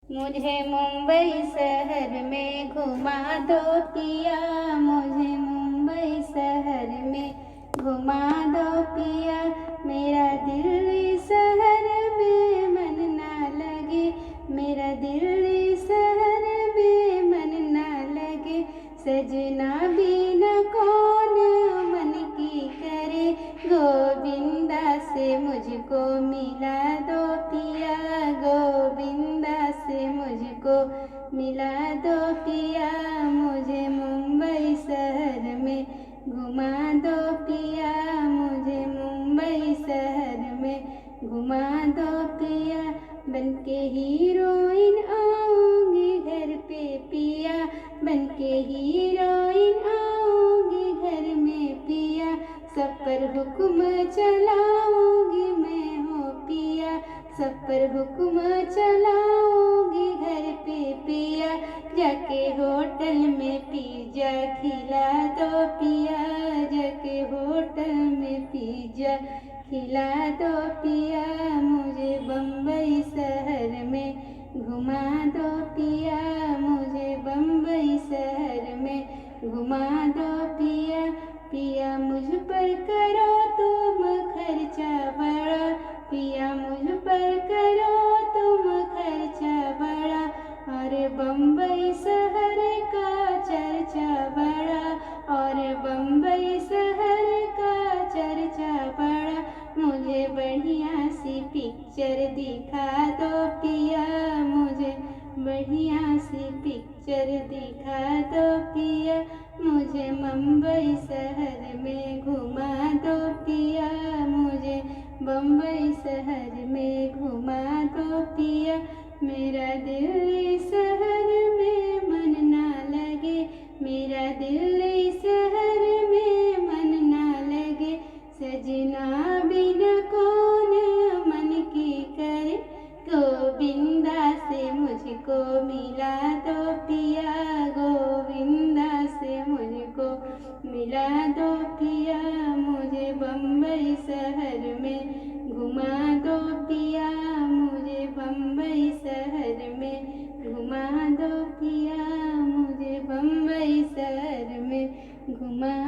मुझे मुंबई शहर में घुमा दो पिया, मुझे मुंबई शहर में घुमा दो पिया। मेरा दिल्ली शहर में मन ना लगे, मेरा दिल्ली शहर में मन ना लगे। सजना बिना कौन मन की करे, गोविंदा से मुझको मिला दो पिया, गोविंदा से मुझको मिला दो पिया। मुझे मुंबई शहर में घुमा दो पिया, मुझे मुंबई शहर में घुमा दो पिया। बनके हीरोइन आऊंगी घर पे पिया, बनके हीरोइन आऊंगी घर में पिया। सब पर हुक्म चलाऊंगी मैं हो पिया, सब पर हुक्म चलाऊंगी घर पे पिया। जाके होटल में पिज्जा खिला दो पिया, जाके होटल में पिज्जा खिला दो पिया। मुझे बम्बई शहर में घुमा दो पिया, मुझे बम्बई शहर में घुमा दो पिया। पिया मुझ पर करो तुम खर्चा बड़ा, पिया मुझ पर करो तुम खर्चा बड़ा। और बम्बई शहर का चर्चा बड़ा, और बम्बई शहर का चर्चा बड़ा। मुझे बढ़िया सी पिक्चर दिखा दो पिया, मुझे बढ़िया सी पिक्चर दिखा दो पिया। मुझे मुंबई शहर में घुमा दो पिया, मुझे बम्बई शहर में घुमा दो पिया। मेरा दिल्ली शहर में मन ना लगे, मेरा दिल्ली शहर में मन ना लगे। सजना बिना कौन मन की करे, गोविंदा से मुझको मिला दो पिया, गोविंदा से मुझको मिला दो पिया। मुझे बम्बई शहर में घुमा दो पिया, मुझे बम्बई शहर में घुमा दो पिया, मुझे बम्बई शहर में घुमा